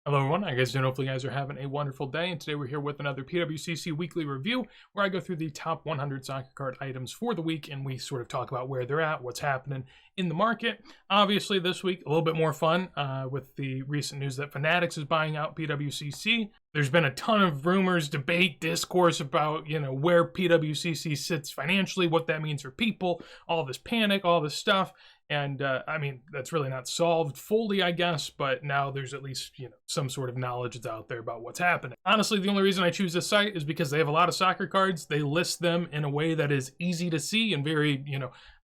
Hello everyone, I guess hopefully you guys are having a wonderful day, and today we're here with another PWCC weekly review where I go through the top 100 soccer card items for the week and we sort of talk about where they're at, what's happening in the market. Obviously this week a little bit more fun with the recent news that Fanatics is buying out PWCC. There's been a ton of rumors, debate, discourse about, where PWCC sits financially, what that means for people, all this panic, all this stuff. And I mean, that's really not solved fully, I guess, but now there's at least, some sort of knowledge that's out there about what's happening. Honestly, the only reason I choose this site is because they have a lot of soccer cards. They list them in a way that is easy to see and very,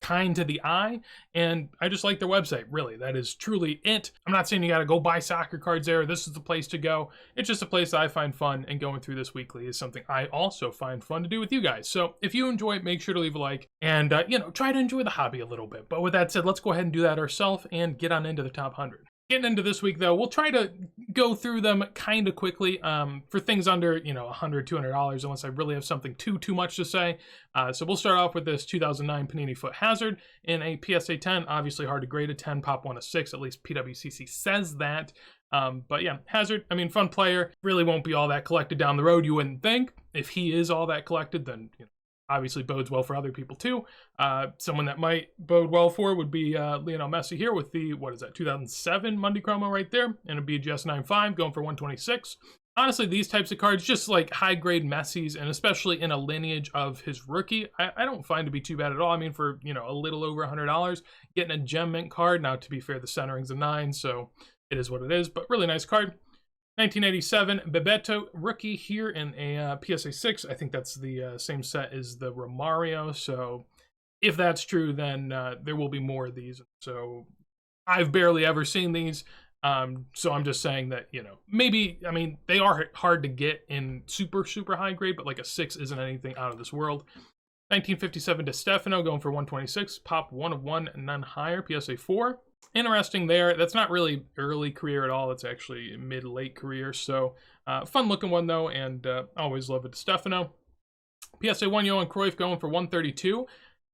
kind to the eye, and I just like their website. Really, that is truly it. I'm not saying you got to go buy soccer cards there. This is the place to go. It's just a place that I find fun, and going through this weekly is something I also find fun to do with you guys. So if you enjoy it, make sure to leave a like and try to enjoy the hobby a little bit. But with that said, let's go ahead and do that ourselves and get on into the top 100. Getting into this week, though, we'll try to go through them kind of quickly for things under, $100, $200, unless I really have something too much to say. So we'll start off with this 2009 Panini Foot Hazard in a PSA 10. Obviously hard to grade a 10, pop 1 a 6. At least PWCC says that. But yeah, Hazard, I mean, fun player. Really won't be all that collected down the road, you wouldn't think. If he is all that collected, then, obviously bodes well for other people too. Someone that might bode well for would be Lionel Messi here with the, 2007 Monday Chromo right there, and a BGS 9.5 going for 126. Honestly, these types of cards, just like high-grade Messis, and especially in a lineage of his rookie, I don't find to be too bad at all. I mean, for, a little over $100, getting a gem mint card. Now, to be fair, the centering's a 9, so it is what it is, but really nice card. 1987 Bebeto rookie here in a PSA 6. I think that's the same set as the Romario. So if that's true, then there will be more of these. So I've barely ever seen these. So I'm just saying that, maybe, I mean, they are hard to get in super high grade, but like a 6 isn't anything out of this world. 1957 DeStefano going for 126. Pop 1 of 1, none higher. PSA 4. Interesting there. That's not really early career at all. It's actually mid-late career. So fun looking one though, and always love it. Stefano. PSA 1 Johan Cruyff going for 132.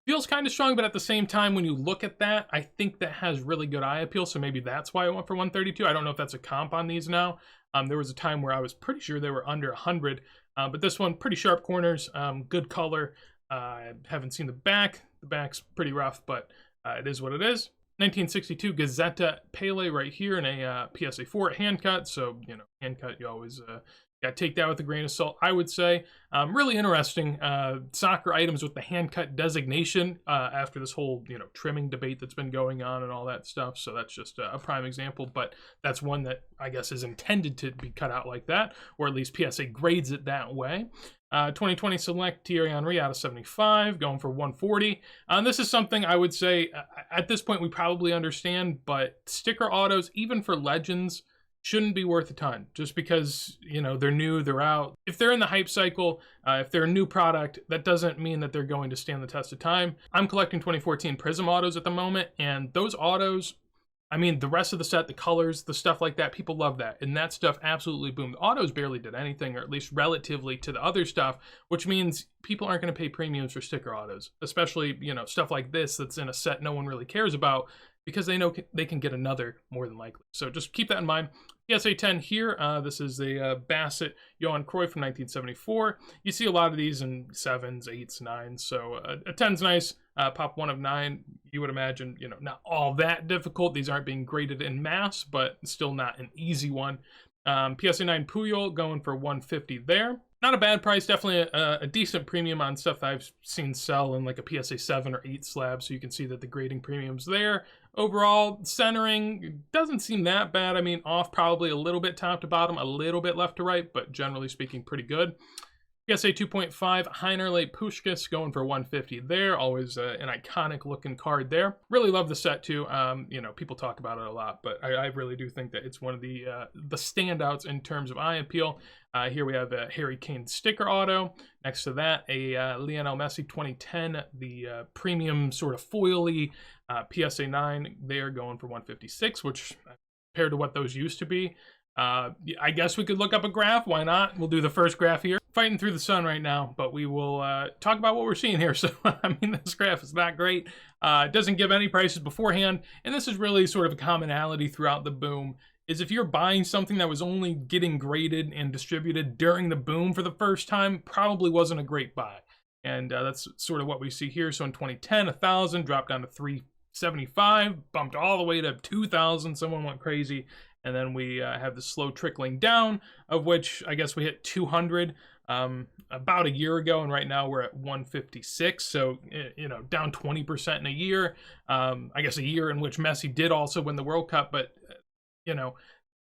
Feels kind of strong, but at the same time, when you look at that, I think that has really good eye appeal. So maybe that's why I went for 132. I don't know if that's a comp on these now. There was a time where I was pretty sure they were under 100, but this one pretty sharp corners, good color. I haven't seen the back. The back's pretty rough, but it is what it is. 1962 Gazzetta Pele right here in a PSA 4 hand cut. So, hand cut, you always got to take that with a grain of salt, I would say. Really interesting soccer items with the hand cut designation after this whole, trimming debate that's been going on and all that stuff. So that's just a prime example, but that's one that I guess is intended to be cut out like that, or at least PSA grades it that way. 2020 Select Thierry Henry out of 75, going for 140. This is something I would say at this point we probably understand, but sticker autos, even for Legends, shouldn't be worth a ton just because, they're new, they're out. If they're in the hype cycle, if they're a new product, that doesn't mean that they're going to stand the test of time. I'm collecting 2014 Prism autos at the moment, and those autos, I mean, the rest of the set, the colors, the stuff like that, people love that. And that stuff absolutely boomed. The autos barely did anything, or at least relatively to the other stuff, which means people aren't going to pay premiums for sticker autos, especially, stuff like this that's in a set no one really cares about because they know they can get another more than likely. So just keep that in mind. PSA 10 here. This is a Bassett Johan Cruyff from 1974. You see a lot of these in 7s, 8s, 9s. So a 10's nice. Pop 1 of 9, you would imagine, not all that difficult. These aren't being graded in mass, but still not an easy one. PSA 9 Puyol going for 150 there. Not a bad price, definitely a decent premium on stuff that I've seen sell in like a PSA 7 or 8 slab, so you can see that the grading premium's there. Overall, centering doesn't seem that bad. I mean, off probably a little bit top to bottom, a little bit left to right, but generally speaking, pretty good. PSA 2.5 Heinerle Puskás going for 150 there. Always an iconic looking card there. Really love the set too. People talk about it a lot, but I really do think that it's one of the standouts in terms of eye appeal. Here we have a Harry Kane sticker auto. Next to that, a Lionel Messi 2010, the premium sort of foily PSA 9 there going for 156, which compared to what those used to be, I guess we could look up a graph. Why not? We'll do the first graph here. Fighting through the sun right now, but we will talk about what we're seeing here. So, I mean, this graph is not great. It doesn't give any prices beforehand, and this is really sort of a commonality throughout the boom, is if you're buying something that was only getting graded and distributed during the boom for the first time, probably wasn't a great buy. And that's sort of what we see here. So in 2010, 1,000 dropped down to 375, bumped all the way to 2,000. Someone went crazy. And then we have the slow trickling down, of which I guess we hit 200 about a year ago, and right now we're at 156. So, you know, down 20% in a year. I guess a year in which Messi did also win the World Cup, but you know,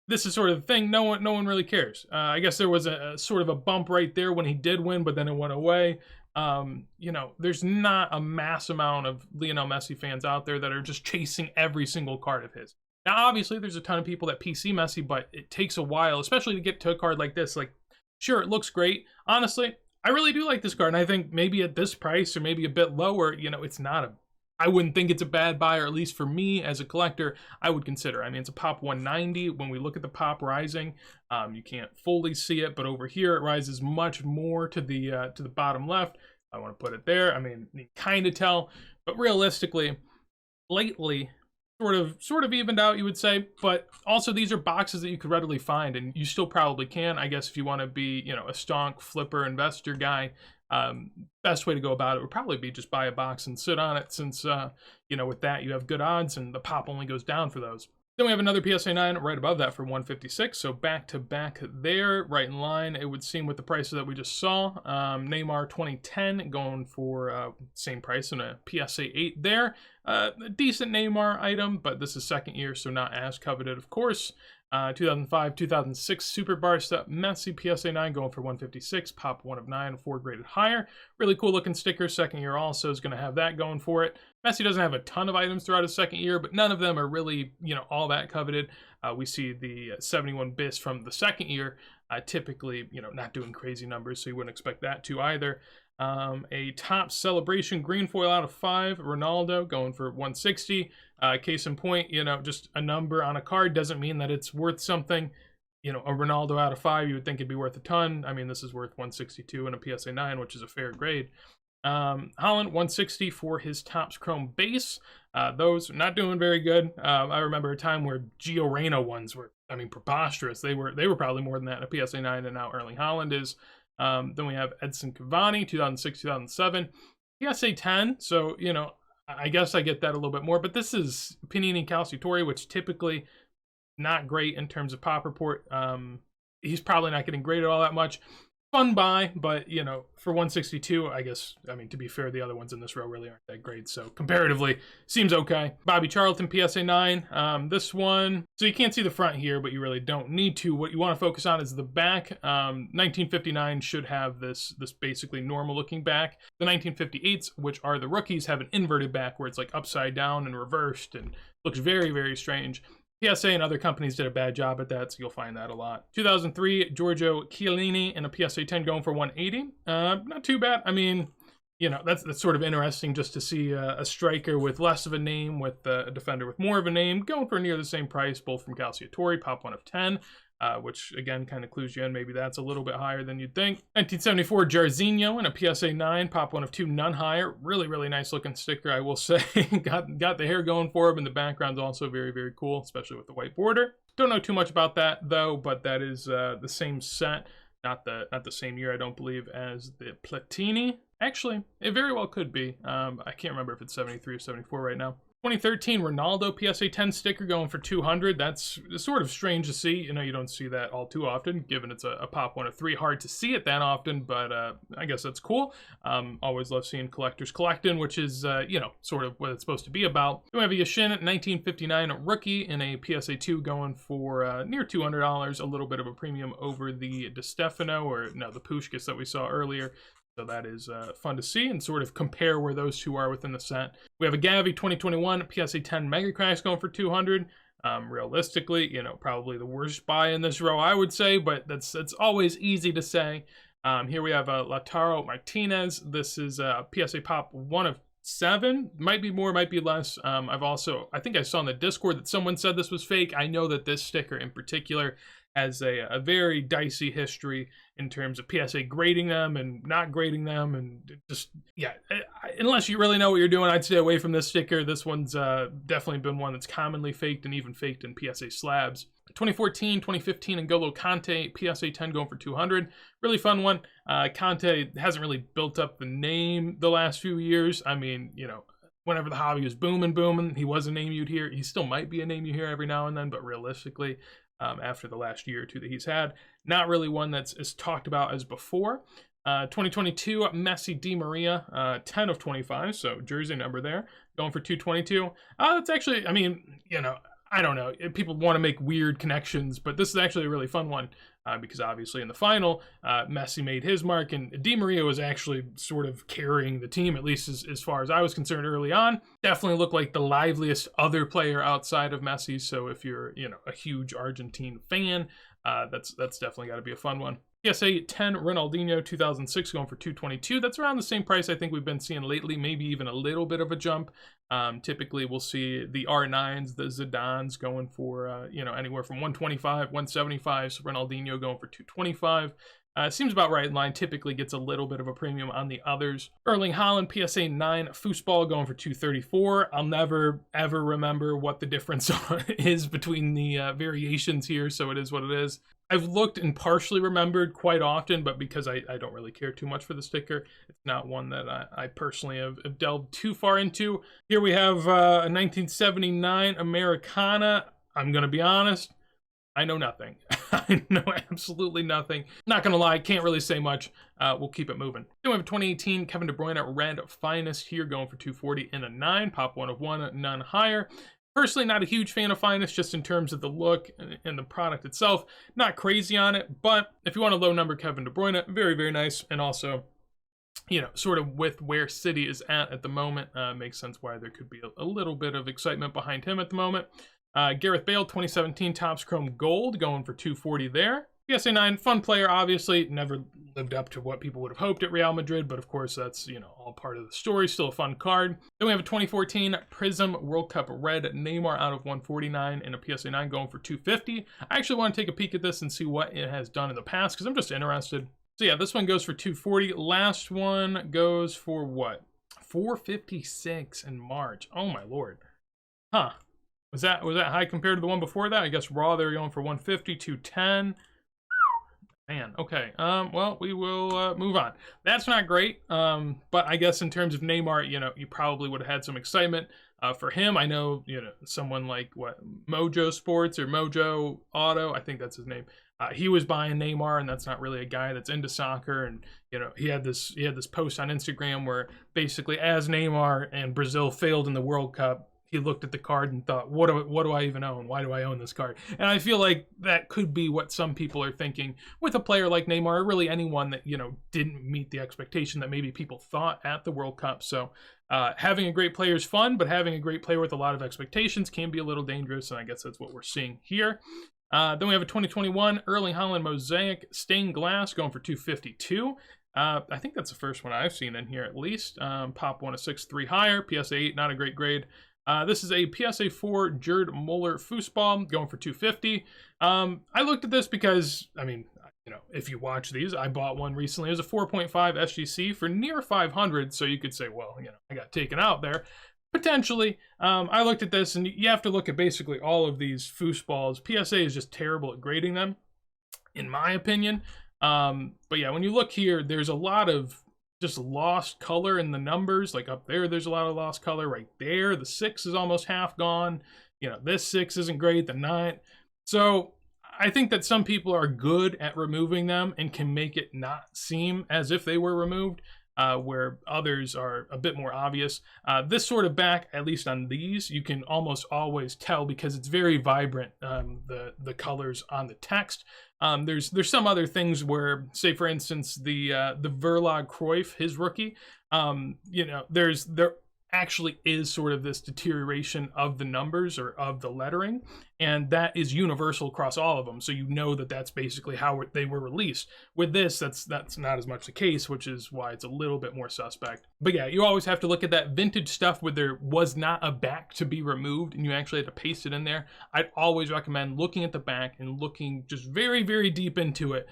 this is sort of the thing. No one really cares. I guess there was a sort of a bump right there when he did win, but then it went away. You know, there's not a mass amount of Lionel Messi fans out there that are just chasing every single card of his. Now, obviously, there's a ton of people that PC Messi, but it takes a while, especially to get to a card like this. Like, sure, it looks great. Honestly, I really do like this card, and I think maybe at this price or maybe a bit lower, you know, it's not a... I wouldn't think it's a bad buy, or at least for me as a collector, I would consider. I mean, it's a pop 190. When we look at the pop rising, you can't fully see it, but over here it rises much more to the bottom left. I want to put it there. I mean, you kind of tell, but realistically, lately, sort of evened out, you would say. But also, these are boxes that you could readily find, and you still probably can. I guess if you want to be, you know, a stonk flipper investor guy, best way to go about it would probably be just buy a box and sit on it, since you know, with that you have good odds, and the pop only goes down for those. Then we have another PSA 9 right above that for 156, so back to back there, right in line, it would seem, with the prices that we just saw. Neymar 2010 going for same price, and a PSA 8 there. A decent Neymar item, but this is second year, so not as coveted, of course. 2005, 2006 Super Barca Messi PSA 9 going for 156, pop 1 of 9, 4 graded higher. Really cool looking sticker. Second year also is going to have that going for it. Messi doesn't have a ton of items throughout his second year, but none of them are really, you know, all that coveted. We see the 71 bis from the second year, typically, you know, not doing crazy numbers, so you wouldn't expect that to either. A top celebration green foil out of 5, Ronaldo going for 160. Case in point, you know, just a number on a card doesn't mean that it's worth something. You know, a Ronaldo out of 5, you would think it'd be worth a ton. I mean, this is worth 162 in a PSA 9, which is a fair grade. Haaland 160 for his Topps Chrome base. Those are not doing very good. I remember a time where Gio Reyna ones were, I mean, preposterous. They were probably more than that in a PSA 9, and now Erling Haaland is. Then we have Edson Cavani, 2006, 2007. PSA 10, so, you know, I guess I get that a little bit more, but this is Panini Calciatore, which typically not great in terms of pop report. He's probably not getting graded all that much. Fun buy, but, you know, for 162, I guess, I mean, to be fair, the other ones in this row really aren't that great, so comparatively, seems okay. Bobby Charlton, PSA 9. This one, so you can't see the front here, but you really don't need to. What you want to focus on is the back. 1959 should have this basically normal-looking back. The 1958s, which are the rookies, have an inverted back where it's like upside down and reversed and looks very, very strange. PSA and other companies did a bad job at that, so you'll find that a lot. 2003, Giorgio Chiellini in a PSA 10 going for 180. Not too bad. I mean, you know, that's sort of interesting just to see a striker with less of a name with a defender with more of a name going for near the same price, both from Calciatore, pop 1 of 10. Which again kind of clues you in. Maybe that's a little bit higher than you'd think. 1974 Jairzinho in a PSA 9, pop 1 of 2, none higher. Really, really nice looking sticker, I will say. got the hair going for him, and the background's also very, very cool, especially with the white border. Don't know too much about that though, but that is the same set, not the same year, I don't believe, as the Platini. Actually, it very well could be. I can't remember if it's 73 or 74 right now. 2013 Ronaldo PSA 10 sticker going for 200. That's sort of strange to see. You know, you don't see that all too often, given it's a pop 1 of 3. Hard to see it that often, but I guess that's cool. Always love seeing collectors collecting, which is, you know, sort of what it's supposed to be about. Then we have a Yashin 1959 rookie in a PSA 2 going for near $200, a little bit of a premium over the Di Stefano, or no, the Puskás that we saw earlier. So that is fun to see and sort of compare where those two are within the set. We have a Gavi 2021 PSA 10 Mega Cracks going for 200. Realistically, you know, probably the worst buy in this row, I would say, but that's always easy to say. Here we have Lautaro Martinez. This is a PSA Pop 1 of 7. Might be more, might be less. I think I saw in the Discord that someone said this was fake. I know that this sticker in particular has a very dicey history in terms of PSA grading them and not grading them, and just, yeah, unless you really know what you're doing, I'd stay away from this sticker. This one's definitely been one that's commonly faked, and even faked in PSA slabs. 2014, 2015, N'Golo Kante, PSA 10 going for 200. Really fun one. Kante hasn't really built up the name the last few years. I mean, you know, whenever the hobby was booming, he was a name you'd hear. He still might be a name you hear every now and then, but realistically, after the last year or two that he's had, not really one that's as talked about as before. 2022, Messi Di Maria, 10 of 25, so jersey number there, going for 222. That's actually, I mean, you know, I don't know. People want to make weird connections, but this is actually a really fun one because obviously in the final, Messi made his mark, and Di Maria was actually sort of carrying the team, at least as far as I was concerned early on. Definitely looked like the liveliest other player outside of Messi, so if you're, you know, a huge Argentine fan, that's definitely got to be a fun one. PSA 10 Ronaldinho 2006 going for 222. That's around the same price I think we've been seeing lately, maybe even a little bit of a jump. Typically we'll see the R9s, the Zidanes going for, you know, anywhere from 125, 175. So Ronaldinho going for 225. Seems about right in line. Typically gets a little bit of a premium on the others. Erling Haaland, PSA 9 foosball going for 234. I'll never, ever remember what the difference is between the variations here, so it is what it is. I've looked and partially remembered quite often, but because I don't really care too much for the sticker, it's not one that I personally have delved too far into. Here we have a 1979 Americana. I'm going to be honest, I know nothing. I know absolutely nothing. Not gonna lie, can't really say much. We'll keep it moving. Then we have a 2018 Kevin De Bruyne Red Finest here going for 240 in a 9. Pop 1 of 1, none higher. Personally, not a huge fan of Finest, just in terms of the look and the product itself. Not crazy on it, but if you want a low number Kevin De Bruyne, very, very nice. And also, you know, sort of with where City is at the moment, makes sense why there could be a little bit of excitement behind him at the moment. Gareth Bale, 2017 Topps Chrome Gold, going for 240 there. PSA 9, fun player, obviously. Never lived up to what people would have hoped at Real Madrid, but of course that's, you know, all part of the story. Still a fun card. Then we have a 2014 Prism World Cup Red Neymar out of 149 and a PSA 9 going for 250. I actually want to take a peek at this and see what it has done in the past because I'm just interested. So yeah, this one goes for 240. Last one goes for what? 456 in March. Oh my lord. Huh. Was that high compared to the one before that? I guess Raw, they're going for 150, 210. Man, okay. Well, we will move on. That's not great. But I guess in terms of Neymar, you know, you probably would have had some excitement for him. I know, you know, someone like Mojo Sports or Mojo Auto, I think that's his name. He was buying Neymar, and that's not really a guy that's into soccer. And you know, he had this post on Instagram where basically, as Neymar and Brazil failed in the World Cup, he looked at the card and thought, what do I even own? Why do I own this card? And I feel like that could be what some people are thinking with a player like Neymar, or really anyone that, you know, didn't meet the expectation that maybe people thought at the World Cup. So having a great player is fun, but having a great player with a lot of expectations can be a little dangerous, and I guess that's what we're seeing here. Then we have a 2021 Erling Haaland Mosaic Stained Glass going for 252. I think that's the first one I've seen in here at least. Pop 1 of 6, 3 higher. PSA 8, not a great grade. This is a PSA 4 Gerd Muller foosball going for 250. I looked at this because, I mean, you know, if you watch these, I bought one recently. It was a 4.5 SGC for near 500, so you could say, well, you know, I got taken out there. Potentially. I looked at this, and you have to look at basically all of these foosballs. PSA is just terrible at grading them, in my opinion. But yeah, when you look here, there's a lot of just lost color in the numbers. Like up there's a lot of lost color. Right there, the 6 is almost half gone. You know, this 6 isn't great, the 9. So I think that some people are good at removing them and can make it not seem as if they were removed, where others are a bit more obvious. This sort of back, at least on these, you can almost always tell because it's very vibrant, the colors on the text. There's some other things where, say for instance, the Verlag Cruyff, his rookie, you know, there actually is sort of this deterioration of the numbers or of the lettering, and that is universal across all of them, so you know that that's basically how they were released. With this, that's not as much the case, which is why it's a little bit more suspect. But yeah, you always have to look at that vintage stuff where there was not a back to be removed and you actually had to paste it in there. I'd always recommend looking at the back and looking just very, very deep into it.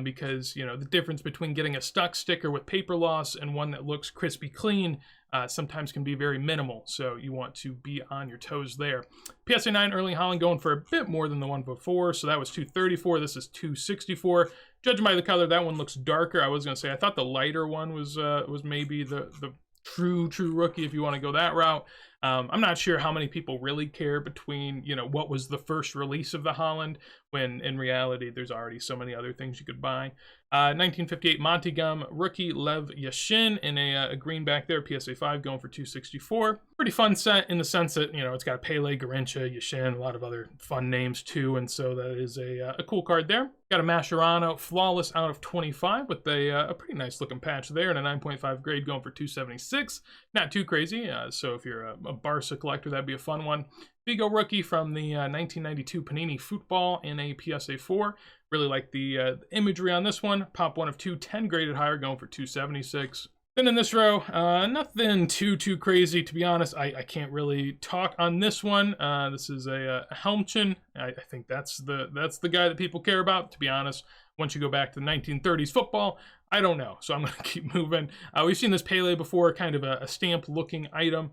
Because, you know, the difference between getting a stuck sticker with paper loss and one that looks crispy clean sometimes can be very minimal, so you want to be on your toes there. PSA 9 Erling Haaland going for a bit more than the one before, so that was 234. This is 264. Judging by the color, that one looks darker. I was going to say, I thought the lighter one was maybe the true rookie, if you want to go that route. I'm not sure how many people really care between, you know, what was the first release of the Haaland, when in reality there's already so many other things you could buy. 1958 Montigum rookie Lev Yashin in a greenback there, PSA 5 going for 264. Pretty fun set in the sense that, you know, it's got Pele, Garrincha, Yashin, a lot of other fun names too, and so that is a cool card there. Got a Mascherano flawless out of 25 with a pretty nice looking patch there, and a 9.5 grade going for 276. Not too crazy, so if you're a Barca collector, that'd be a fun one. Figo rookie from the 1992 Panini Football in a PSA 4. Really like the imagery on this one. Pop 1 of 2, 10 graded higher, going for 276. Then in this row, nothing too crazy, to be honest. I can't really talk on this one. This is a Helmchen. I think that's the guy that people care about, to be honest. Once you go back to the 1930s football, I don't know, so I'm going to keep moving. We've seen this Pele before, kind of a stamp-looking item.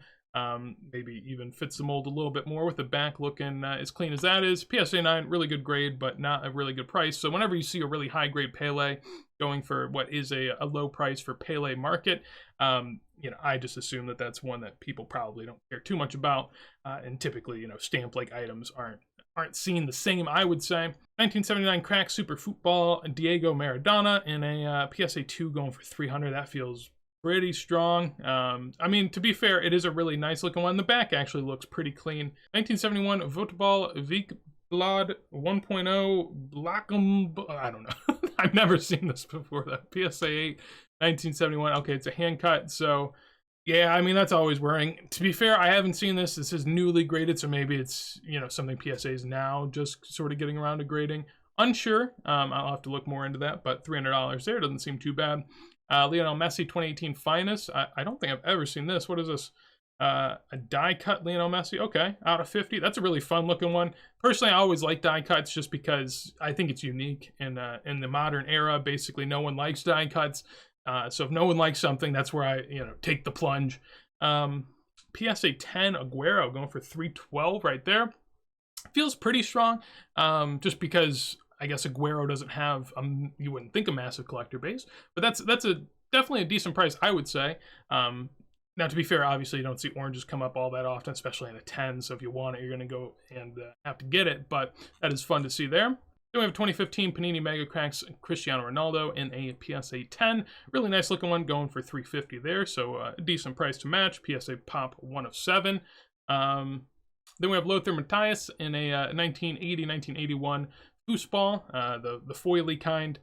Maybe even fits the mold a little bit more with the back looking as clean as that is. PSA 9, really good grade, but not a really good price. So whenever you see a really high grade Pele going for what is a low price for Pele market, you know, I just assume that that's one that people probably don't care too much about. And typically, you know, stamp like items aren't seen the same, I would say. 1979 Crack Super Football Diego Maradona in a PSA 2 going for 300. That feels pretty strong. I mean, to be fair, it is a really nice looking one. The back actually looks pretty clean. 1971 Votball Vikblad 1.0 Blackum. I don't know. I've never seen this before. That PSA 8 1971. Okay, it's a hand cut, so yeah, I mean, that's always worrying. To be fair, I haven't seen this. This is newly graded, so maybe it's, you know, something PSA is now just sort of getting around to grading. Unsure. I'll have to look more into that, but $300 there doesn't seem too bad. Lionel Messi 2018 Finest. I don't think I've ever seen this. What is this? A die cut Lionel Messi. Okay, out of 50. That's a really fun looking one. Personally, I always like die cuts just because I think it's unique in the modern era. Basically, no one likes die cuts. So if no one likes something, that's where I, you know, take the plunge. PSA 10 Aguero going for 312 right there. Feels pretty strong, just because I guess Aguero doesn't have, you wouldn't think, a massive collector base, but that's definitely a decent price, I would say. Now, to be fair, obviously you don't see oranges come up all that often, especially in a 10, so if you want it, you're going to go and have to get it, but that is fun to see there. Then we have 2015 Panini Mega Cracks Cristiano Ronaldo in a PSA 10. Really nice looking one, going for $350 there, so a decent price to match. PSA Pop 1 of 7. Then we have Lothar Matthäus in a 1980-1981 foosball, the foily kind.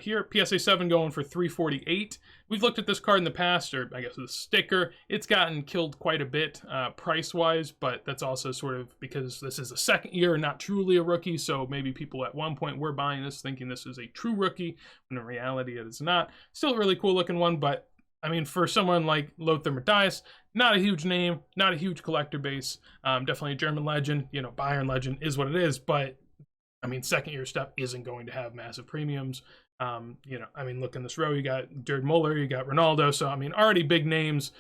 Here, PSA 7 going for $348. We've looked at this card in the past, or I guess the sticker. It's gotten killed quite a bit price-wise, but that's also sort of because this is a second year, not truly a rookie, so maybe people at one point were buying this thinking this is a true rookie, when in reality it is not. Still a really cool-looking one, but I mean, for someone like Lothar Matthäus, not a huge name, not a huge collector base, definitely a German legend, you know, Bayern legend is what it is, but I mean, second year stuff isn't going to have massive premiums. You know, I mean, look in this row, you got Gerd Muller, you got Ronaldo. So, I mean, already big names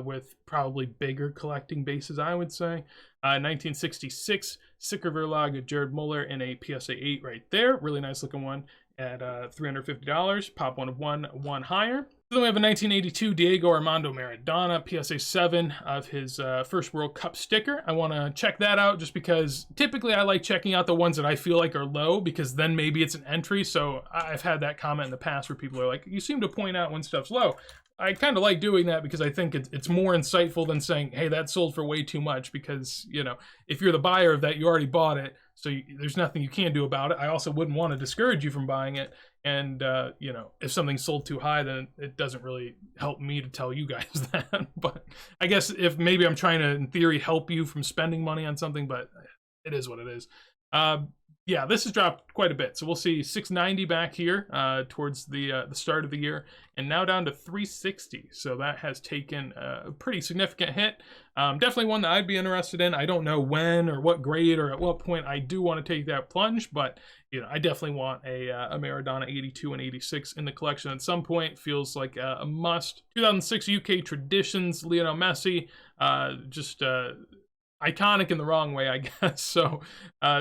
with probably bigger collecting bases, I would say. 1966 Sicker Verlag Gerd Muller in a PSA 8 right there. Really nice looking one at $350. Pop 1 of 1 higher. Then we have a 1982 Diego Armando Maradona PSA 7 of his first World Cup sticker. I want to check that out just because typically I like checking out the ones that I feel like are low, because then maybe it's an entry. So I've had that comment in the past where people are like, you seem to point out when stuff's low. I kind of like doing that because I think it's more insightful than saying, hey, that sold for way too much, because, you know, if you're the buyer of that, you already bought it. So there's nothing you can do about it. I also wouldn't want to discourage you from buying it. And, you know, if something's sold too high, then it doesn't really help me to tell you guys that. But I guess if maybe I'm trying to, in theory, help you from spending money on something, but it is what it is. Yeah, this has dropped quite a bit. So we'll see 690 back here towards the start of the year, and now down to 360. So that has taken a pretty significant hit. Definitely one that I'd be interested in. I don't know when or what grade or at what point I do want to take that plunge, but I definitely want a Maradona 82 and 86 in the collection at some point. Feels like a must. 2006 UK Traditions, Lionel Messi, just iconic in the wrong way, I guess. So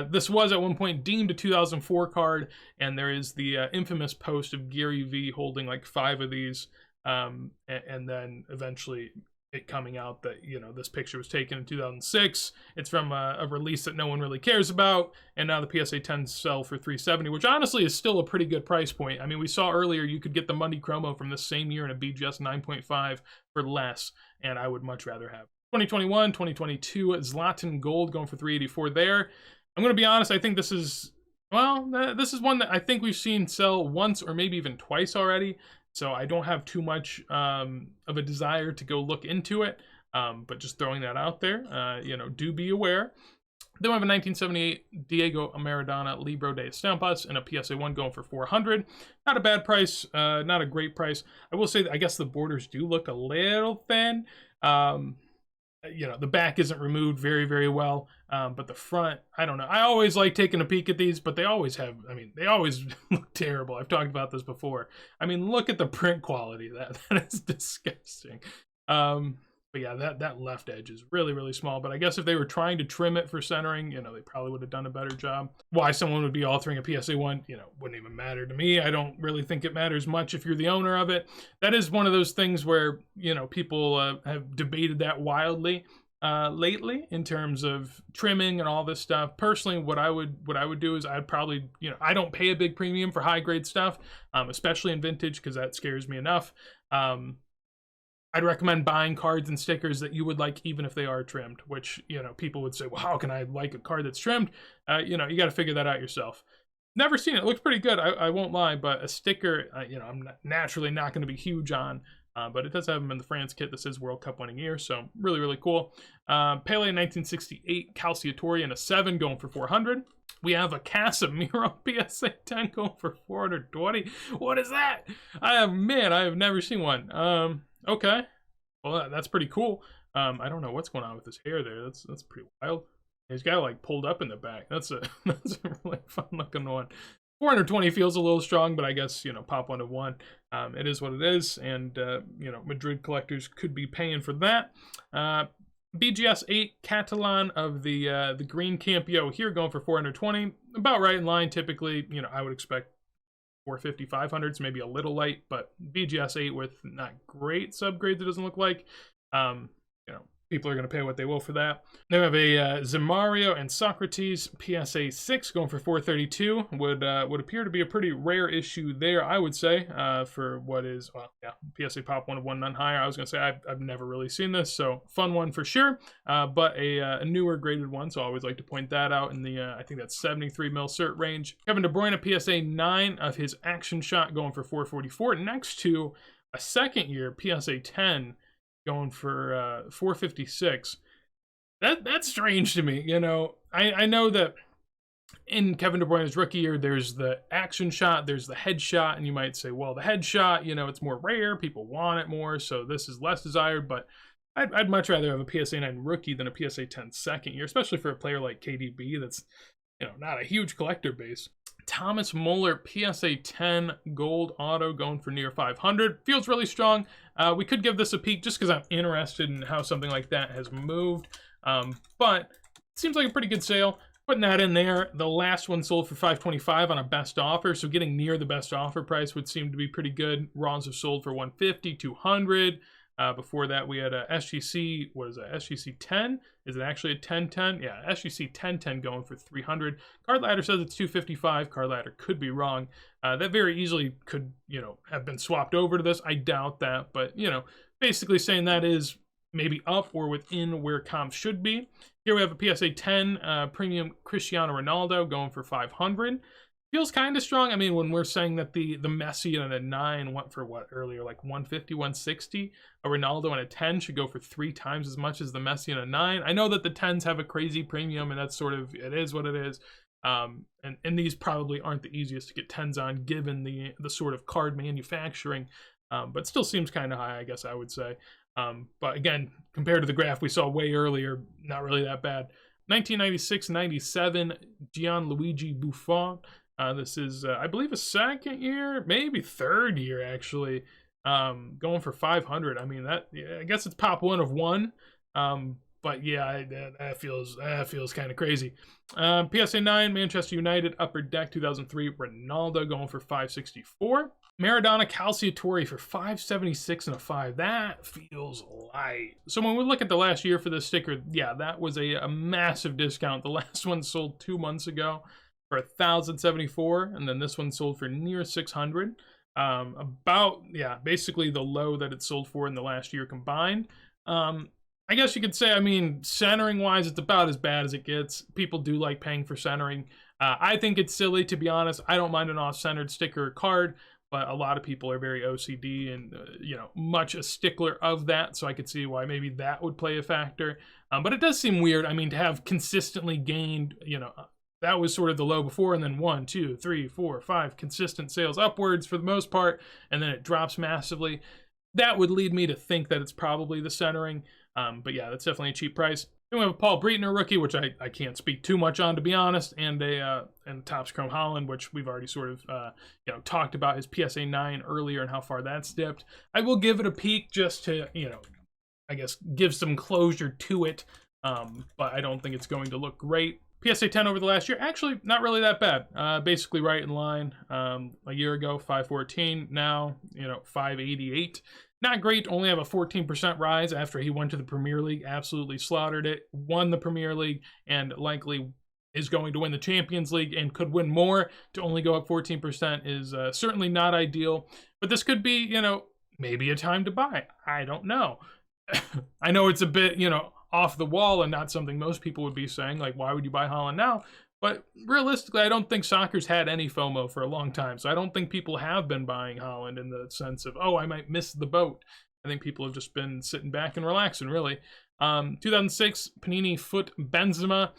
this was at one point deemed a 2004 card, and there is the infamous post of Gary V holding like 5 of these, and then eventually it coming out that this picture was taken in 2006. It's from a release that no one really cares about, and now the PSA 10s sell for $370, which honestly is still a pretty good price point. I mean, we saw earlier you could get the Monday Chromo from the same year in a BGS 9.5 for less, and I would much rather have 2021, 2022 Zlatan Gold going for $384 there. I'm going to be honest, I think this is, well, this is one that I think we've seen sell once or maybe even twice already. So I don't have too much of a desire to go look into it, but just throwing that out there, do be aware. Then we have a 1978 Diego Maradona Libro de Estampas and a PSA 1 going for $400. Not a bad price, not a great price. I will say that I guess the borders do look a little thin. The back isn't removed very, very well, but the front, I don't know. I always like taking a peek at these, but they always look terrible. I've talked about this before. I mean, look at the print quality. That is disgusting. But yeah, that left edge is really, really small. But I guess if they were trying to trim it for centering, they probably would have done a better job. Why someone would be altering a PSA 1, wouldn't even matter to me. I don't really think it matters much if you're the owner of it. That is one of those things where, people have debated that wildly lately in terms of trimming and all this stuff. Personally, what I would do is I'd probably, I don't pay a big premium for high grade stuff, especially in vintage, because that scares me enough. I'd recommend buying cards and stickers that you would like even if they are trimmed, which, people would say, well, how can I like a card that's trimmed? You got to figure that out yourself. Never seen it. It looks pretty good. I won't lie, but a sticker, I'm naturally not going to be huge on, but it does have them in the France kit that says World Cup winning year, so really, really cool. Pele 1968 Calciatore and a 7 going for $400. We have a Casemiro PSA 10 going for $420. What is that? I have never seen one. Okay, well that's pretty cool. I don't know what's going on with his hair there. That's pretty wild. He's got it like pulled up in the back. That's a really fun looking one. 420 feels a little strong, but I guess pop 1 of 1. It is what it is, and Madrid collectors could be paying for that. BGS 8 Catalan of the green Campio here going for 420. About right in line. Typically, I would expect 450, 500s, maybe a little light, but BGS 8 with not great subgrades, it doesn't look like. People are going to pay what they will for that. Then we have a Zemario and Socrates PSA 6 going for 432. Would appear to be a pretty rare issue there, I would say, for what is, PSA Pop 1 of 1, none higher. I was going to say I've never really seen this, so fun one for sure, but a newer graded one, so I always like to point that out in the, I think that's 73 mil cert range. Kevin De Bruyne, PSA 9 of his action shot going for 444, next to a second year PSA 10 going for 456. That's strange to me. I know that in Kevin De Bruyne's rookie year, there's the action shot, there's the headshot, and you might say, well, the headshot, it's more rare, people want it more, so this is less desired, but I'd much rather have a PSA 9 rookie than a PSA 10 second year, especially for a player like KDB that's, not a huge collector base. Thomas Muller PSA 10 gold auto going for near 500. Feels really strong. We could give this a peek just because I'm interested in how something like that has moved. But it seems like a pretty good sale. Putting that in there, the last one sold for $525 on a best offer, so getting near the best offer price would seem to be pretty good. Raws have sold for $150, $200. Before that, we had a SGC, what is that, SGC 10? Is it actually a 1010? Yeah, SGC 1010 going for $300. Card Ladder says it's $255. Card Ladder could be wrong. That very easily could, have been swapped over to this. I doubt that, but, basically saying that is maybe up or within where comps should be. Here we have a PSA 10 premium Cristiano Ronaldo going for $500. Feels kind of strong. I mean, when we're saying that the Messi and a 9 went for what earlier, like 150, 160, a Ronaldo and a 10 should go for 3 times as much as the Messi and a 9. I know that the 10s have a crazy premium, and that's sort of, it is what it is. And these probably aren't the easiest to get 10s on, given the sort of card manufacturing, but still seems kind of high, I guess I would say. But again, compared to the graph we saw way earlier, not really that bad. 1996-97, Gianluigi Buffon. This is, I believe, a second year, maybe third year, actually. Going for 500. I mean, I guess it's pop 1 of 1. But yeah, that feels kind of crazy. PSA 9, Manchester United, Upper Deck 2003, Ronaldo going for 564. Maradona Calciatore for 576 and a 5. That feels light. So when we look at the last year for this sticker, yeah, that was a massive discount. The last one sold 2 months ago for 1,074, and then this one sold for near 600. Basically the low that it sold for in the last year combined. I guess you could say, I mean, centering wise, it's about as bad as it gets. People do like paying for centering. I think it's silly, to be honest. I don't mind an off-centered sticker or card, but a lot of people are very OCD and, much a stickler of that. So I could see why maybe that would play a factor. But it does seem weird. I mean, to have consistently gained, that was sort of the low before, and then 1, 2, 3, 4, 5 consistent sales upwards for the most part, and then it drops massively. That would lead me to think that it's probably the centering. But yeah, that's definitely a cheap price. Then we have a Paul Breitner rookie, which I can't speak too much on, to be honest, and Topps Chrome Holland, which we've already sort of talked about his PSA 9 earlier and how far that's dipped. I will give it a peek just to I guess give some closure to it, but I don't think it's going to look great. PSA 10 over the last year, actually not really that bad. Basically right in line. A year ago, 514. Now, 588. Not great, only have a 14% rise after he went to the Premier League, absolutely slaughtered it, won the Premier League, and likely is going to win the Champions League and could win more. To only go up 14% is certainly not ideal, but this could be, maybe a time to buy. I don't know. I know it's a bit, off the wall and not something most people would be saying, like, why would you buy Haaland now? But realistically, I don't think soccer's had any FOMO for a long time. So I don't think people have been buying Haaland in the sense of, oh, I might miss the boat. I think people have just been sitting back and relaxing, really. 2006, Panini Foot Benzema.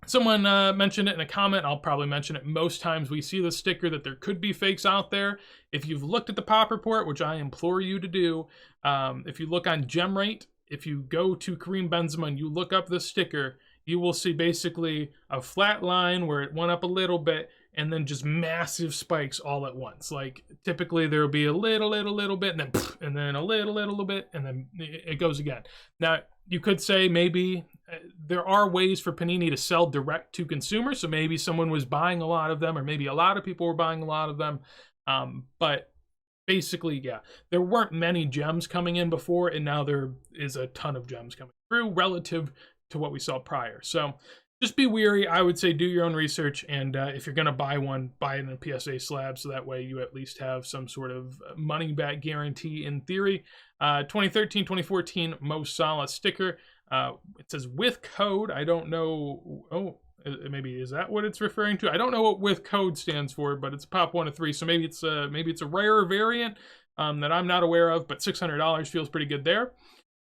Someone mentioned it in a comment. I'll probably mention it most times we see the sticker that there could be fakes out there. If you've looked at the Pop Report, which I implore you to do, if you look on GemRate, if you go to Karim Benzema and you look up this sticker, you will see basically a flat line where it went up a little bit and then just massive spikes all at once. Like typically there will be a little bit and then a little bit and then it goes again. Now you could say maybe there are ways for Panini to sell direct to consumers. So maybe someone was buying a lot of them, or maybe a lot of people were buying a lot of them. But basically, yeah, there weren't many gems coming in before, and now there is a ton of gems coming through relative to what we saw prior. So just be wary. I would say do your own research, and if you're going to buy one, buy it in a PSA slab, so that way you at least have some sort of money back guarantee in theory. 2013, 2014 Mo Salah sticker. It says with code. I don't know. Oh, maybe is that what it's referring to? I don't know what with code stands for, but it's pop 1 of 3, so maybe it's a rarer variant that I'm not aware of, but $600 feels pretty good there.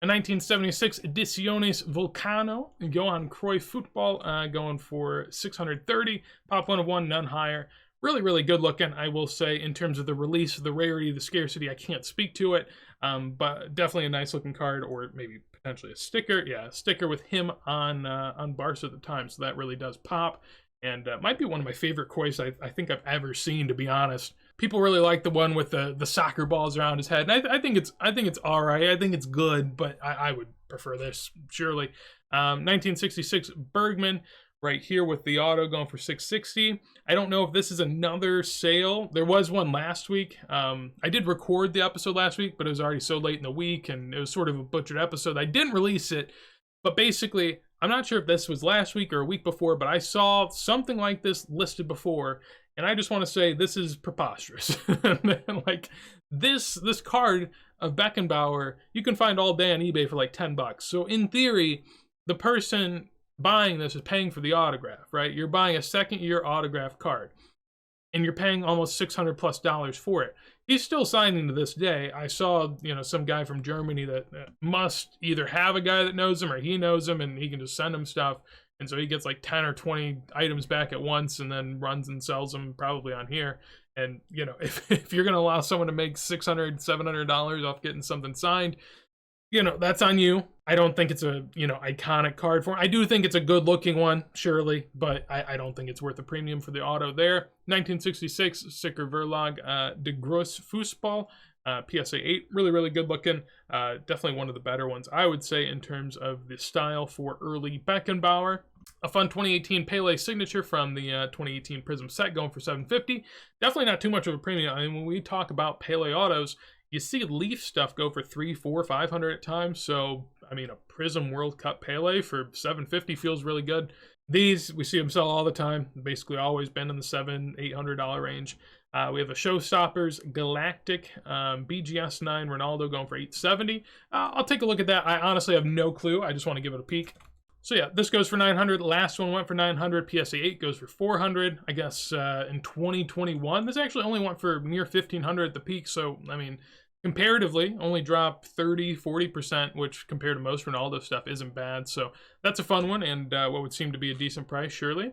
A 1976 Ediciones Vulcano, Johan Cruyff football, going for 630. Pop 1 of 1, none higher. Really, really good looking, I will say, in terms of the release, the rarity, the scarcity. I can't speak to it, but definitely a nice looking card, or maybe potentially a sticker. Yeah, a sticker with him on Barca at the time, so that really does pop. And might be one of my favorite Cruyffs I think I've ever seen, to be honest. People really like the one with the soccer balls around his head, and I think it's all right. I think it's good, but I would prefer this surely. 1966 Bergman right here with the auto going for 660. I don't know if this is another sale. There was one last week. I did record the episode last week, but it was already so late in the week, and it was sort of a butchered episode. I didn't release it, but basically, I'm not sure if this was last week or a week before, but I saw something like this listed before, and I just want to say this is preposterous. Like this card of Beckenbauer, you can find all day on eBay for like $10. So in theory, the person buying this is paying for the autograph, right? You're buying a second-year autograph card, and you're paying almost $600+ for it. He's still signing to this day. I saw, some guy from Germany that must either have a guy that knows him or he knows him, and he can just send him stuff. And so he gets like 10 or 20 items back at once and then runs and sells them probably on here. And, you know, if you're going to allow someone to make $600, $700 off getting something signed, you know, that's on you. I don't think it's a, you know, iconic card for him. I do think it's a good looking one, surely, but I don't think it's worth a premium for the auto there. 1966, Sicker Verlag, De Grosse Fußball, PSA 8, really, really good looking. Definitely one of the better ones, I would say, in terms of the style for early Beckenbauer. A fun 2018 Pele signature from the 2018 Prism set going for $750. Definitely not too much of a premium. I mean, when we talk about Pele autos, you see Leaf stuff go for $300, $400, $500 at times. So, I mean, a Prism World Cup Pele for $750 feels really good. These, we see them sell all the time. Basically always been in the $700, $800 range. We have a Showstoppers Galactic BGS 9 Ronaldo going for $870. I'll take a look at that. I honestly have no clue. I just want to give it a peek. So yeah, this goes for $900. Last one went for $900. PSA 8 goes for $400. I guess in 2021, this actually only went for near $1,500 at the peak. So, I mean, comparatively, only dropped 30, 40%, which compared to most Ronaldo stuff isn't bad. So that's a fun one and what would seem to be a decent price, surely.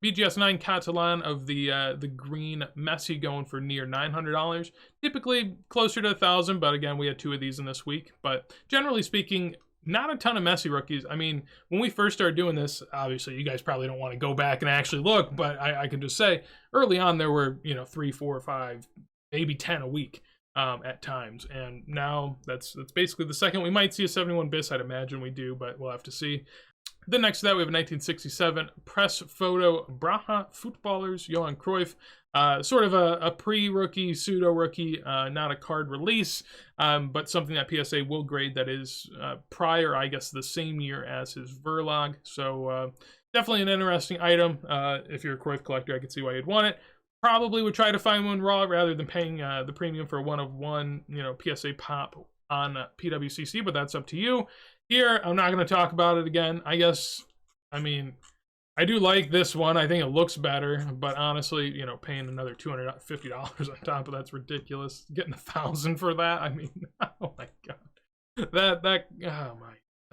BGS 9 Catalan of the green Messi going for near $900. Typically closer to $1,000, but again, we had 2 of these in this week. But generally speaking, not a ton of Messi rookies. I mean, when we first started doing this, obviously you guys probably don't want to go back and actually look, but I can just say early on there were, you know, 3, 4, 5, maybe 10 a week at times. And now that's basically the second. We might see a 71 bis, I'd imagine we do, but we'll have to see. Then next to that, we have a 1967 press photo Braha Footballers, Johan Cruyff. Sort of a pre-rookie, pseudo-rookie, not a card release, but something that PSA will grade that is prior, I guess, the same year as his Verlag. So definitely an interesting item. If you're a Cruyff collector, I could see why you'd want it. Probably would try to find one raw rather than paying the premium for a one-of-one, you know, PSA pop on PWCC, but that's up to you. Here, I'm not going to talk about it again. I guess, I mean, I do like this one. I think it looks better, but honestly, you know, paying another $250 on top of that's ridiculous. Getting $1,000 for that, I mean, oh my god,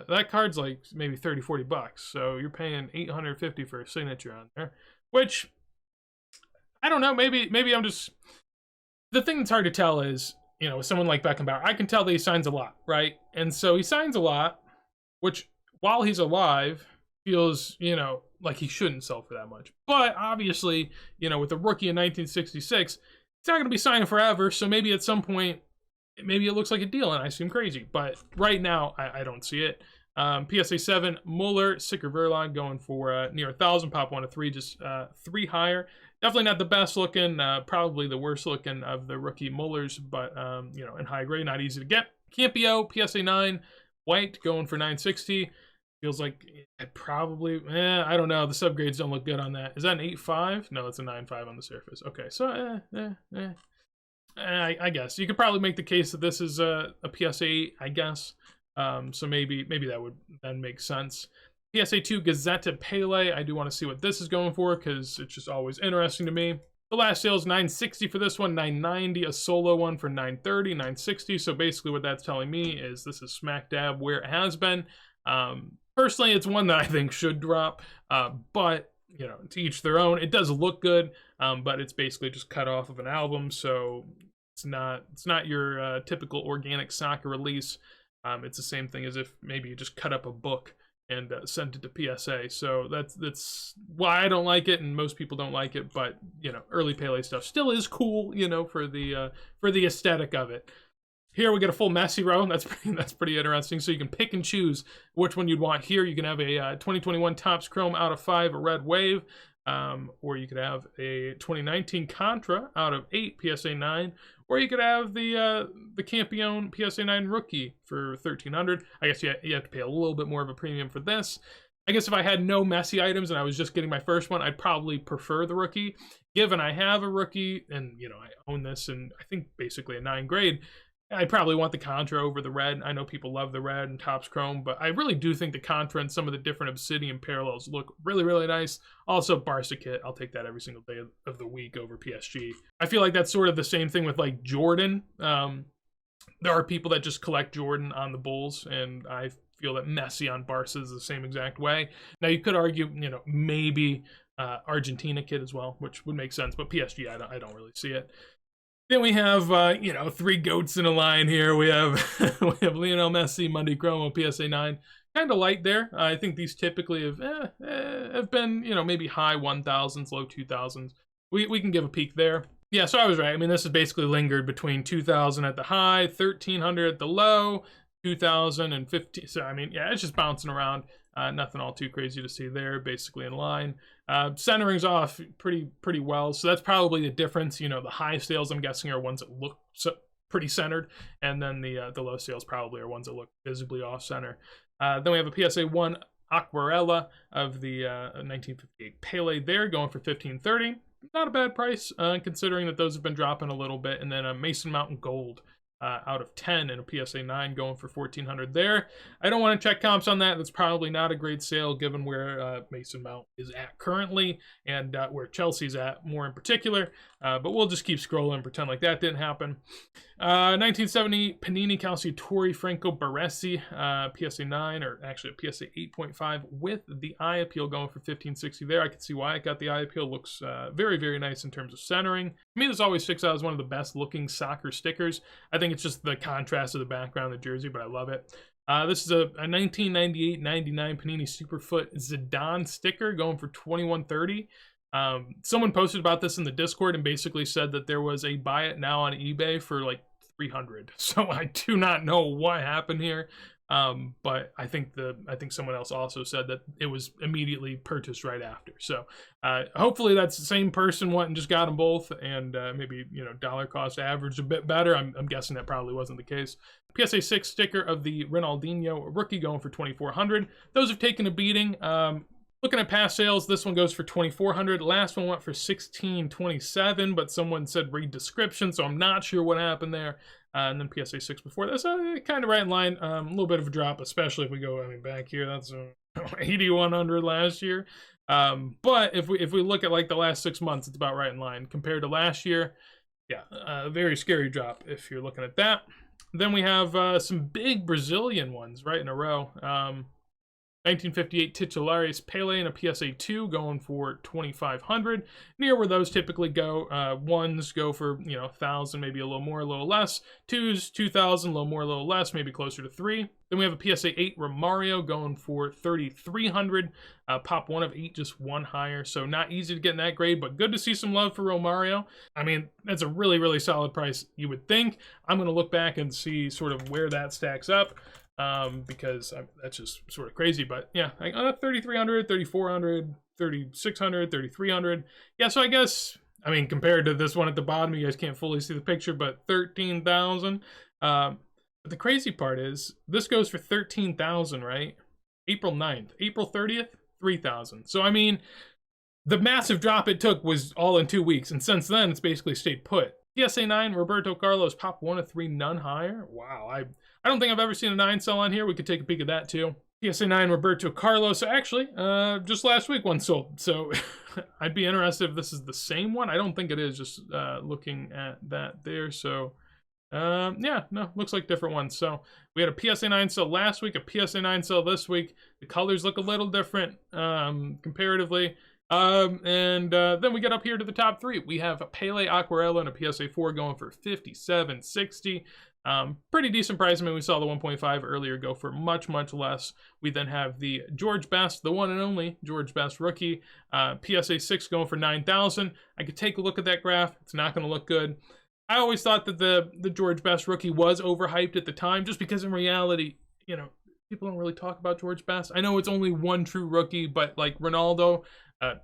that card's like maybe 30, 40 bucks. So you're paying $850 for a signature on there, which I don't know. Maybe I'm just, the thing that's hard to tell is, you know, with someone like Beckenbauer, I can tell that he signs a lot, right? And so he signs a lot, which while he's alive feels, you know, like he shouldn't sell for that much. But obviously, you know, with a rookie in 1966, it's not going to be signing forever. So maybe at some point, maybe it looks like a deal and I seem crazy. But right now, I don't see it. PSA 7, Muller, Sicker Verlag going for near 1,000, pop 1 of 3, just 3 higher. Definitely not the best looking, probably the worst looking of the rookie Mullers, but, you know, in high grade, not easy to get. Campio, PSA 9, white, going for 960. Feels like it probably, I don't know. The subgrades don't look good on that. Is that an 8.5? No, it's a 9.5 on the surface. Okay, so, I guess. You could probably make the case that this is a PSA 8, I guess. So maybe that would then make sense. PSA 2 Gazzetta Pele. I do want to see what this is going for because it's just always interesting to me. The last sale is $960 for this one, $990, a solo one for $930, $960. So basically what that's telling me is this is smack dab where it has been. Personally, it's one that I think should drop, but, you know, to each their own. It does look good, but it's basically just cut off of an album, so it's not your typical organic soccer release. It's the same thing as if maybe you just cut up a book and sent it to PSA. So that's why I don't like it, and most people don't like it. But you know, early Pele stuff still is cool, you know, for the aesthetic of it. Here we get a full Messi row. That's pretty interesting. So you can pick and choose which one you'd want. Here you can have a 2021 Topps Chrome out of 5, a red wave, or you could have a 2019 Contra out of 8, PSA 9. Or you could have the Campione PSA 9 rookie for $1,300. I guess you have to pay a little bit more of a premium for this. I guess if I had no Messi items and I was just getting my first one, I'd probably prefer the rookie. Given I have a rookie and, you know, I own this and I think basically a 9 grade, I probably want the Contra over the red. I know people love the red and Topps Chrome, but I really do think the Contra and some of the different Obsidian parallels look really, really nice. Also, Barca kit, I'll take that every single day of the week over PSG. I feel like that's sort of the same thing with like Jordan. There are people that just collect Jordan on the Bulls, and I feel that Messi on Barca is the same exact way. Now you could argue, you know, maybe Argentina kid as well, which would make sense, but PSG, I don't really see it. Then we have, you know, three goats in a line here. We have we have Lionel Messi, Monday Chromo, PSA 9. Kind of light there. I think these typically have been, you know, maybe high 1,000s, low 2,000s. We can give a peek there. Yeah, so I was right. I mean, this has basically lingered between 2,000 at the high, 1,300 at the low, 2,000 and 15. So, I mean, yeah, it's just bouncing around. Nothing all too crazy to see there, basically in line. Centering's off pretty well, so that's probably the difference. You know, the high sales, I'm guessing, are ones that look pretty centered, and then the low sales probably are ones that look visibly off-center. Then we have a PSA 1 Aquarella of the 1958 Pele there, going for $1,530. Not a bad price, considering that those have been dropping a little bit. And then a Mason Mountain Gold out of 10 and a PSA 9 going for $1,400 there. I don't want to check comps on that. That's probably not a great sale given where Mason Mount is at currently and where Chelsea's at more in particular. But we'll just keep scrolling and pretend like that didn't happen. 1970 Panini Calciatore Franco Baresi, PSA 9, or actually a PSA 8.5 with the eye appeal going for $1,560 there. I can see why it got the eye appeal. Looks very, very nice in terms of centering. To me, this always sticks out as one of the best looking soccer stickers. I think it's just the contrast of the background of the jersey, but I love it. This is a 1998-99 Panini Superfoot Zidane sticker going for $2,130. Someone posted about this in the Discord and basically said that there was a buy it now on eBay for like $300. So I do not know what happened here. But I think someone else also said that it was immediately purchased right after. So hopefully that's the same person went and just got them both, and maybe, you know, dollar cost averaged a bit better. I'm guessing that probably wasn't the case. PSA 6 sticker of the Ronaldinho rookie going for $2,400. Those have taken a beating. Looking at past sales, this one goes for $2,400. Last one went for $1,627, but someone said read description, so I'm not sure what happened there. And then PSA 6 before that, so kind of right in line. A little bit of a drop, especially if we go, I mean, back here. That's 8,100 last year. But if we look at like the last 6 months, it's about right in line compared to last year. Yeah, a very scary drop if you're looking at that. Then we have some big Brazilian ones right in a row. 1958 Titulares Pele and a PSA 2 going for $2,500. Near where those typically go. Ones go for, you know, 1,000, maybe a little more, a little less. Twos, 2,000, a little more, a little less, maybe closer to 3. Then we have a PSA 8 Romario going for $3,300. Pop 1 of 8, just one higher. So not easy to get in that grade, but good to see some love for Romario. I mean, that's a really, really solid price, you would think. I'm going to look back and see sort of where that stacks up. Because that's just sort of crazy, but yeah, 3,300, 3,400, 3,600, 3,300. Yeah, so I guess, I mean, compared to this one at the bottom, you guys can't fully see the picture, but 13,000. But the crazy part is this goes for 13,000, right? April 9th, April 30th, 3,000. So I mean, the massive drop it took was all in 2 weeks, and since then it's basically stayed put. PSA 9 Roberto Carlos, pop 1 of 3, none higher. Wow, I don't think I've ever seen a 9 sell on here. We could take a peek at that too. PSA 9 Roberto Carlos, actually, just last week one sold. So I'd be interested if this is the same one. I don't think it is, just looking at that there. So yeah, no, looks like different ones. So we had a PSA 9 sell last week, a PSA 9 sell this week. The colors look a little different comparatively. Then we get up here to the top 3. We have a Pele Aquarella and a PSA 4 going for $57.60. Pretty decent price. I mean, we saw the 1.5 earlier go for much, much less. We then have the George Best, the one and only George Best rookie, PSA 6 going for $9,000. I could take a look at that graph. It's not going to look good. I always thought that the George Best rookie was overhyped at the time, just because in reality, you know, people don't really talk about George Best. I know it's only one true rookie, but like Ronaldo,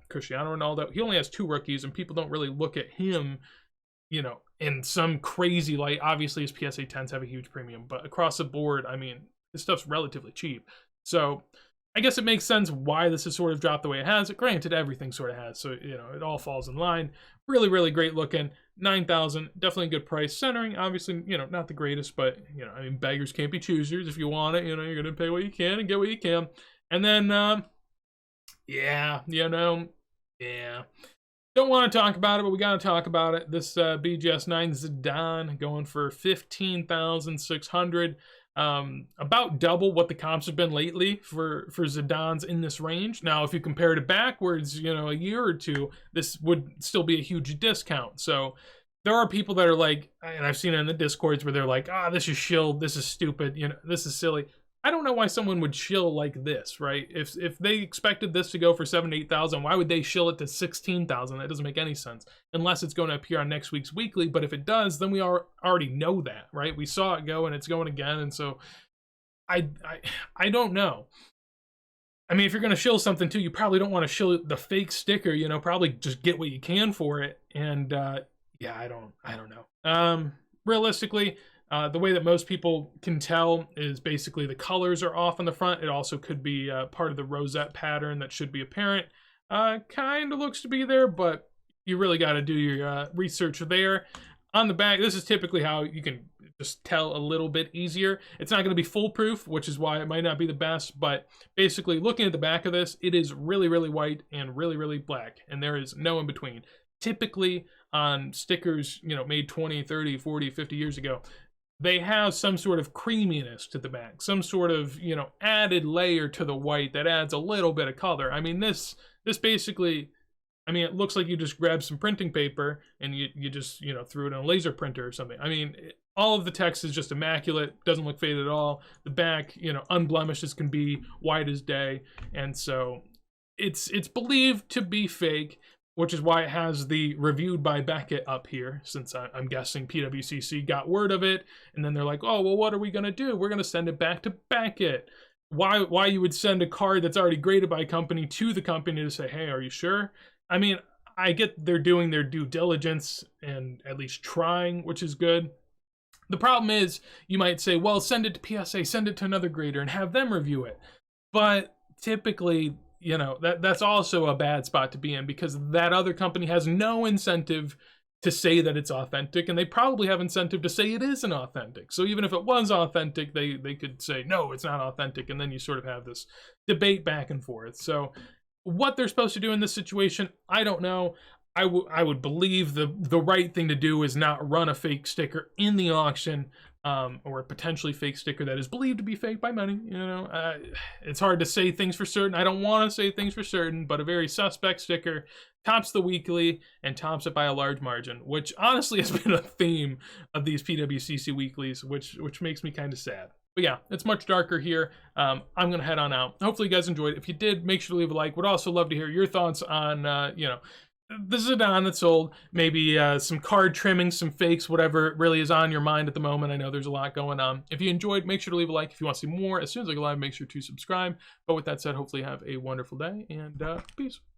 Cristiano Ronaldo, he only has 2 rookies, and people don't really look at him, you know, in some crazy light. Obviously his PSA 10s have a huge premium, but across the board, I mean, this stuff's relatively cheap. So I guess it makes sense why this has sort of dropped the way it has. Granted, everything sort of has, so, you know, it all falls in line. Really, really great looking. 9,000, definitely a good price. Centering, obviously, you know, not the greatest, but, you know, I mean, beggars can't be choosers. If you want it, you know, you're going to pay what you can and get what you can. And then, yeah, you know, yeah. Don't want to talk about it, but we got to talk about it. This BGS 9 Zidane going for $15,600. about double what the comps have been lately for Zidane's in this range. Now, if you compared it backwards, you know, a year or two, this would still be a huge discount. So there are people that are like, and I've seen it in the discords where they're like, ah, this is shilled, this is stupid, you know, this is silly. I don't know why someone would shill like this, right? If they expected this to go for 7,000 to 8,000, why would they shill it to 16,000? That doesn't make any sense unless it's going to appear on next week's weekly. But if it does, then we already know that, right? We saw it go and it's going again, and so I don't know. I mean, if you're going to shill something too, you probably don't want to shill the fake sticker. You know, probably just get what you can for it. And yeah, I don't know. Realistically. The way that most people can tell is basically the colors are off on the front. It also could be part of the rosette pattern that should be apparent. Kind of looks to be there, but you really got to do your research there. On the back, this is typically how you can just tell a little bit easier. It's not going to be foolproof, which is why it might not be the best, but basically looking at the back of this, it is really, really white and really, really black, and there is no in between. Typically on stickers, you know, made 20, 30, 40, 50 years ago, they have some sort of creaminess to the back, some sort of, you know, added layer to the white that adds a little bit of color. I mean, this basically, I mean, it looks like you just grabbed some printing paper and you just, you know, threw it in a laser printer or something. I mean, all of the text is just immaculate, doesn't look faded at all. The back, you know, unblemished as can be, white as day. And so it's believed to be fake, which is why it has the reviewed by Beckett up here, since I'm guessing PWCC got word of it, and then they're like, oh, well, what are we going to do? We're going to send it back to Beckett. Why you would send a card that's already graded by a company to the company to say, hey, are you sure? I mean, I get they're doing their due diligence and at least trying, which is good. The problem is, you might say, well, send it to PSA, send it to another grader, and have them review it. But typically, you know, that's also a bad spot to be in, because that other company has no incentive to say that it's authentic, and they probably have incentive to say it isn't authentic. So even if it was authentic, they could say, no, it's not authentic, and then you sort of have this debate back and forth. So what they're supposed to do in this situation, I don't know. I would believe the right thing to do is not run a fake sticker in the auction, or a potentially fake sticker that is believed to be fake by many. You know, it's hard to say things for certain. I don't want to say things for certain, but a very suspect sticker tops the weekly and tops it by a large margin, which honestly has been a theme of these PWCC weeklies, which makes me kind of sad. But yeah, it's much darker here. I'm going to head on out. Hopefully you guys enjoyed. If you did, make sure to leave a like. Would also love to hear your thoughts on, you know, the Zidane that's sold, maybe some card trimming, some fakes, whatever really is on your mind at the moment. I know there's a lot going on. If you enjoyed, make sure to leave a like. If you want to see more, as soon as I go live, make sure to subscribe. But with that said, hopefully you have a wonderful day, and peace.